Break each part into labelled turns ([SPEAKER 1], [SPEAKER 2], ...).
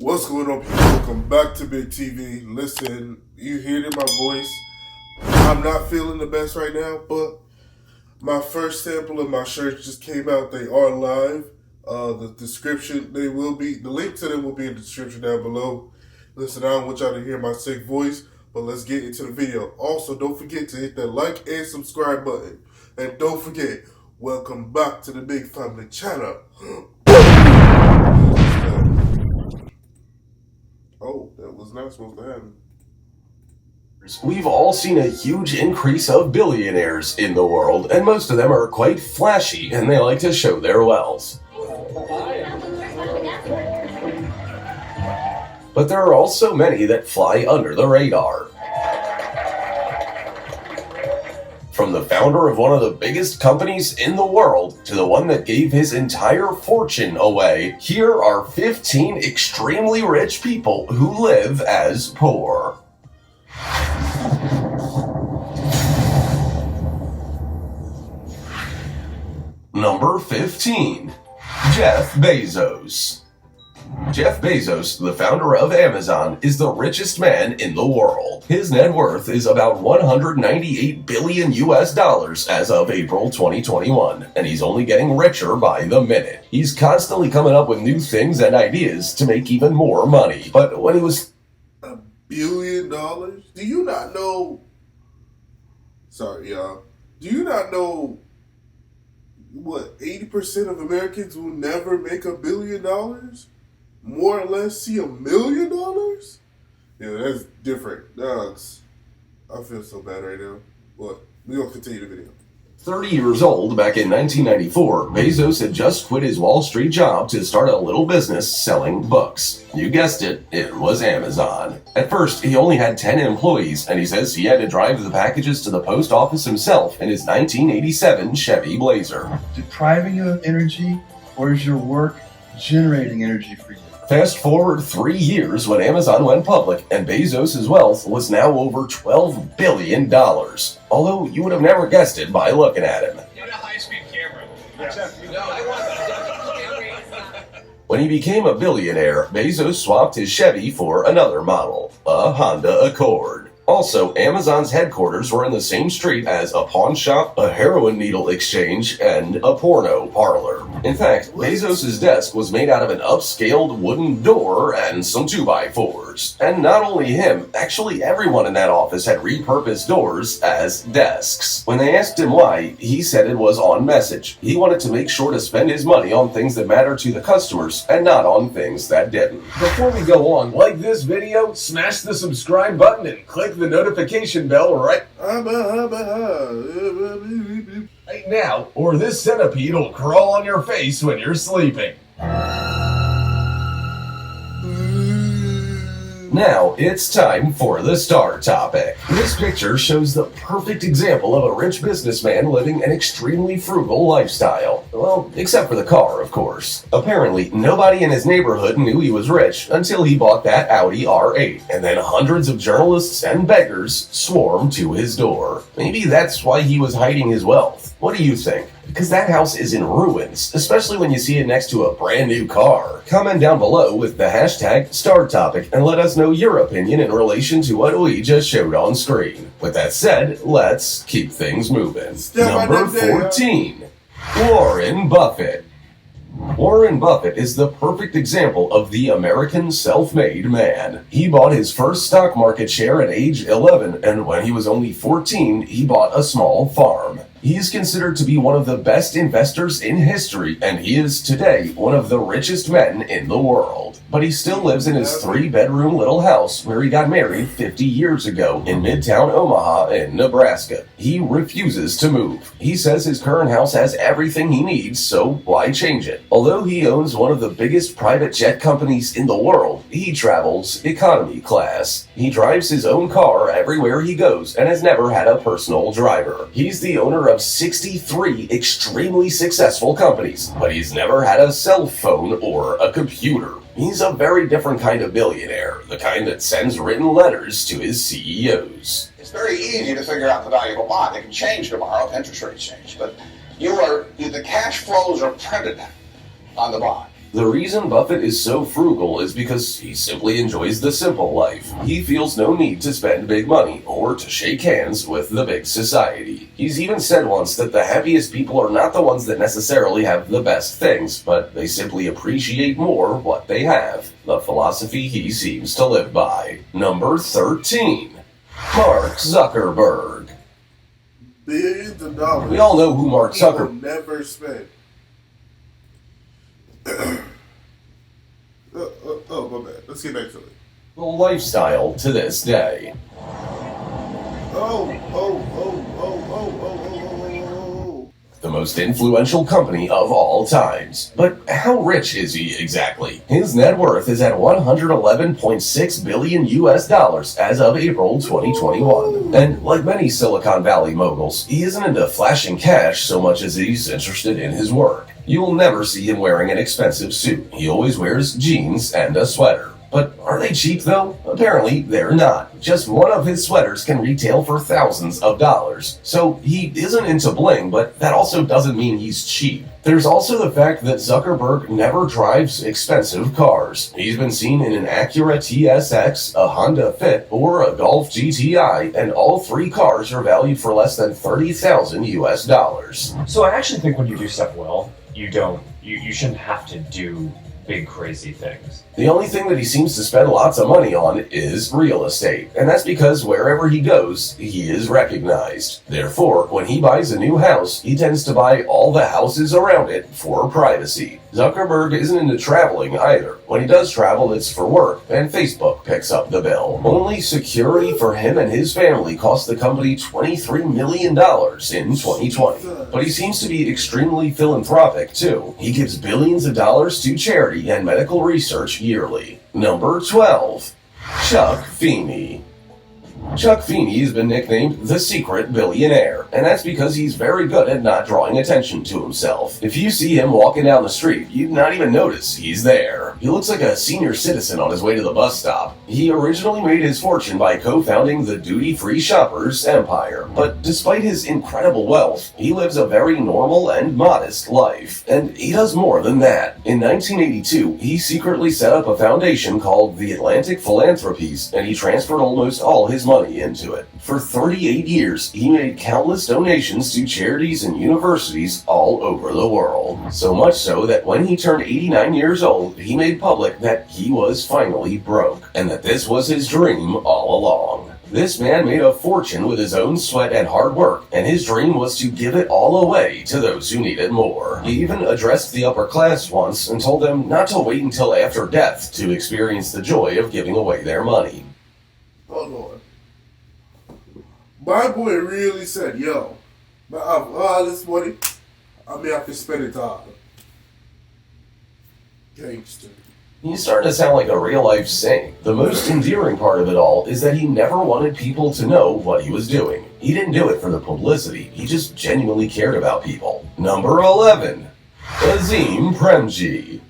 [SPEAKER 1] What's going on, people? Welcome back to Big TV. Listen, you hear it in my voice. I'm not feeling the best right now, but my first sample of my shirts just came out. They are live. The description, the link to them will be in the description down below. Listen, I don't want y'all to hear my sick voice, but let's get into the video. Also, don't forget to hit that like and subscribe button. And don't forget, welcome back to the Big Family channel. Oh, that was not supposed to happen.
[SPEAKER 2] We've all seen a huge increase of billionaires in the world, and most of them are quite flashy and they like to show their wealth. But there are also many that fly under the radar. From the founder of one of the biggest companies in the world to the one that gave his entire fortune away, here are 15 extremely rich people who live as poor. Number 15. Jeff Bezos. Jeff Bezos, the founder of Amazon, is the richest man in the world. His net worth is about $198 billion as of April 2021, and he's only getting richer by the minute. He's constantly coming up with new things and ideas to make even more money. But when he was
[SPEAKER 1] $1 billion? Do you not know? Sorry, y'all. Do you not know what 80% of Americans will never make $1 billion? More or less see $1 million? Yeah, that's different. Dogs. I feel so bad right now. But we're going to continue the video.
[SPEAKER 2] 30 years old, back in 1994, Bezos had just quit his Wall Street job to start a little business selling books. You guessed it, it was Amazon. At first, he only had 10 employees, and he says he had to drive the packages to the post office himself in his 1987 Chevy Blazer.
[SPEAKER 3] Depriving you of energy, or is your work generating energy for you?
[SPEAKER 2] Fast forward 3 years when Amazon went public, and Bezos' wealth was now over $12 billion. Although you would have never guessed it by looking at him.
[SPEAKER 4] Get a high-speed camera.
[SPEAKER 2] When he became a billionaire, Bezos swapped his Chevy for another model, a Honda Accord. Also, Amazon's headquarters were in the same street as a pawn shop, a heroin needle exchange, and a porno parlor. In fact, Bezos' desk was made out of an upscaled wooden door and some 2x4s. And not only him, actually everyone in that office had repurposed doors as desks. When they asked him why, he said it was on message. He wanted to make sure to spend his money on things that matter to the customers and not on things that didn't. Before we go on, like this video, smash the subscribe button and click the notification bell right now, or this centipede will crawl on your face when you're sleeping. Now, it's time for the star topic. This picture shows the perfect example of a rich businessman living an extremely frugal lifestyle. Well, except for the car, of course. Apparently, nobody in his neighborhood knew he was rich until he bought that Audi R8, and then hundreds of journalists and beggars swarmed to his door. Maybe that's why he was hiding his wealth. What do you think? Because that house is in ruins, especially when you see it next to a brand new car. Comment down below with the hashtag StarTopic and let us know your opinion in relation to what we just showed on screen. With that said, let's keep things moving. Number 14. Warren Buffett. Warren Buffett is the perfect example of the American self-made man. He bought his first stock market share at age 11, and when he was only 14, he bought a small farm. He is considered to be one of the best investors in history, and he is today one of the richest men in the world. But he still lives in his 3-bedroom little house where he got married 50 years ago in Midtown Omaha in Nebraska. He refuses to move. He says his current house has everything he needs, so why change it? Although he owns one of the biggest private jet companies in the world, he travels economy class. He drives his own car everywhere he goes and has never had a personal driver. He's the owner of 63 extremely successful companies, but he's never had a cell phone or a computer. He's a very different kind of billionaire, the kind that sends written letters to his CEOs.
[SPEAKER 5] It's very easy to figure out the value of a bond. It can change tomorrow if interest rates change, but the cash flows are printed on the bond.
[SPEAKER 2] The reason Buffett is so frugal is because he simply enjoys the simple life. He feels no need to spend big money or to shake hands with the big society. He's even said once that the happiest people are not the ones that necessarily have the best things, but they simply appreciate more what they have. The philosophy he seems to live by. Number 13. Mark Zuckerberg.
[SPEAKER 1] Billions of dollars.
[SPEAKER 2] We all know who Mark
[SPEAKER 1] He will
[SPEAKER 2] Zuckerberg
[SPEAKER 1] never spend. Oh, my bad. Let's get back to it.
[SPEAKER 2] lifestyle to this day. The most influential company of all times. But how rich is he exactly? His net worth is at $111.6 billion US as of April 2021. And like many Silicon Valley moguls, he isn't into flashing cash so much as he's interested in his work. You will never see him wearing an expensive suit. He always wears jeans and a sweater. But are they cheap though? Apparently they're not. Just one of his sweaters can retail for thousands of dollars. So he isn't into bling, but that also doesn't mean he's cheap. There's also the fact that Zuckerberg never drives expensive cars. He's been seen in an Acura TSX, a Honda Fit, or a Golf GTI, and all three cars are valued for less than $30,000 US.
[SPEAKER 4] So I actually think when you do stuff well, you shouldn't have to do big crazy things.
[SPEAKER 2] The only thing that he seems to spend lots of money on is real estate, and that's because wherever he goes, he is recognized. Therefore, when he buys a new house, he tends to buy all the houses around it for privacy. Zuckerberg isn't into traveling either. When he does travel, it's for work, and Facebook picks up the bill. Only security for him and his family cost the company $23 million in 2020. But he seems to be extremely philanthropic, too. He gives billions of dollars to charity and medical research yearly. Number 12. Chuck Feeney. Chuck Feeney has been nicknamed the secret billionaire, and that's because he's very good at not drawing attention to himself. If you see him walking down the street, you'd not even notice he's there. He looks like a senior citizen on his way to the bus stop. He originally made his fortune by co-founding the duty-free shoppers empire, but despite his incredible wealth, he lives a very normal and modest life. And he does more than that. In 1982, he secretly set up a foundation called the Atlantic Philanthropies, and he transferred almost all his money into it. For 38 years, he made countless donations to charities and universities all over the world. So much so that when he turned 89 years old, he made public that he was finally broke, and that this was his dream all along. This man made a fortune with his own sweat and hard work, and his dream was to give it all away to those who needed more. He even addressed the upper class once and told them not to wait until after death to experience the joy of giving away their money.
[SPEAKER 1] Hold on. My boy really said, yo, all this money, I have to spend it on gangster.
[SPEAKER 2] He's starting to sound like a real-life saint. The most endearing part of it all is that he never wanted people to know what he was doing. He didn't do it for the publicity. He just genuinely cared about people. Number 11. Azim Premji.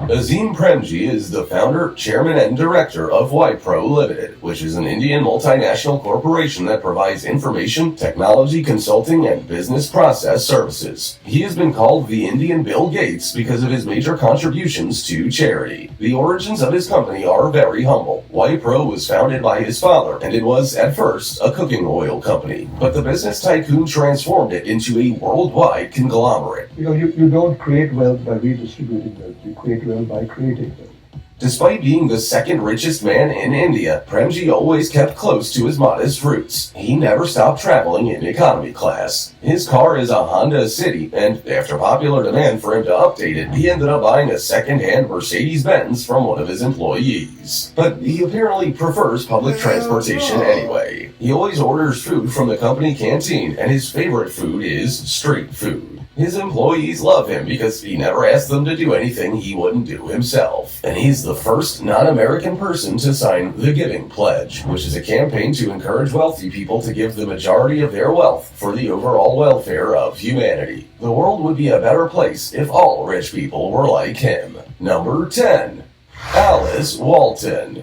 [SPEAKER 2] Azim Premji is the founder, chairman, and director of Wipro Limited, which is an Indian multinational corporation that provides information, technology, consulting, and business process services. He has been called the Indian Bill Gates because of his major contributions to charity. The origins of his company are very humble. Wipro was founded by his father, and it was, at first, a cooking oil company. But the business tycoon transformed it into a worldwide conglomerate.
[SPEAKER 6] You don't create wealth by redistributing wealth. You create wealth by creating wealth.
[SPEAKER 2] Despite being the second richest man in India, Premji always kept close to his modest roots. He never stopped traveling in economy class. His car is a Honda City, and after popular demand for him to update it, he ended up buying a second-hand Mercedes-Benz from one of his employees. But he apparently prefers public transportation anyway. He always orders food from the company canteen, and his favorite food is street food. His employees love him because he never asked them to do anything he wouldn't do himself. And he's the first non-American person to sign the Giving Pledge, which is a campaign to encourage wealthy people to give the majority of their wealth for the overall welfare of humanity. The world would be a better place if all rich people were like him. Number 10. Alice Walton.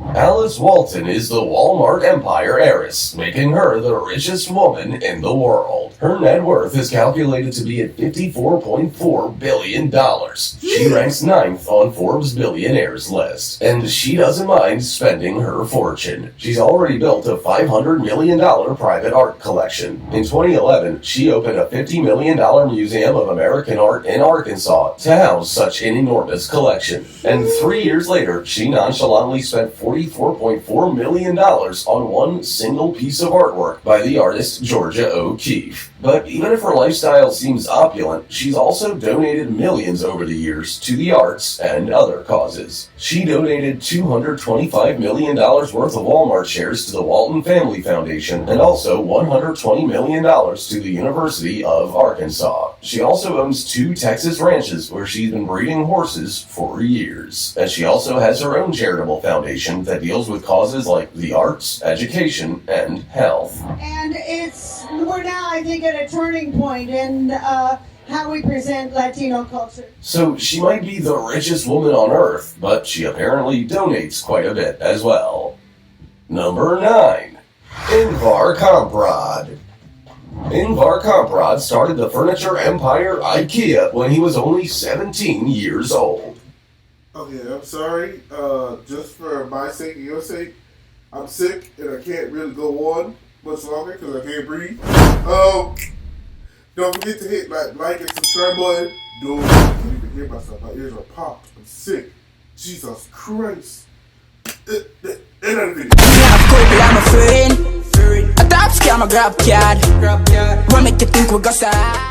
[SPEAKER 2] Alice Walton is the Walmart empire heiress, making her the richest woman in the world. Her net worth is calculated to be at $54.4 billion. She ranks 9th on Forbes' Billionaires list, and she doesn't mind spending her fortune. She's already built a $500 million private art collection. In 2011, she opened a $50 million Museum of American Art in Arkansas to house such an enormous collection. And 3 years later, she nonchalantly spent $44.4 million on one single piece of artwork by the artist Georgia O'Keeffe. But even if her lifestyle seems opulent, she's also donated millions over the years to the arts and other causes. She donated $225 million worth of Walmart shares to the Walton Family Foundation and also $120 million to the University of Arkansas. She also owns 2 Texas ranches where she's been breeding horses for years. And she also has her own charitable foundation that deals with causes like the arts, education, and health.
[SPEAKER 7] And we're now, I think, at a turning point in how we present Latino culture.
[SPEAKER 2] So she might be the richest woman on earth, but she apparently donates quite a bit as well. Number 9. Ingvar Kamprad. Ingvar Kamprad started the furniture empire IKEA when he was only 17 years old.
[SPEAKER 1] Okay, I'm sorry. Just for my sake and your sake, I'm sick and I can't really go on much longer because I can't breathe. Don't forget to hit that like and subscribe button. Dude, I can't even hear myself. My ears are popped. I'm sick. Jesus Christ. End of the video.
[SPEAKER 8] I'm a friend. A top scam, a grab card. What make you think we go sad?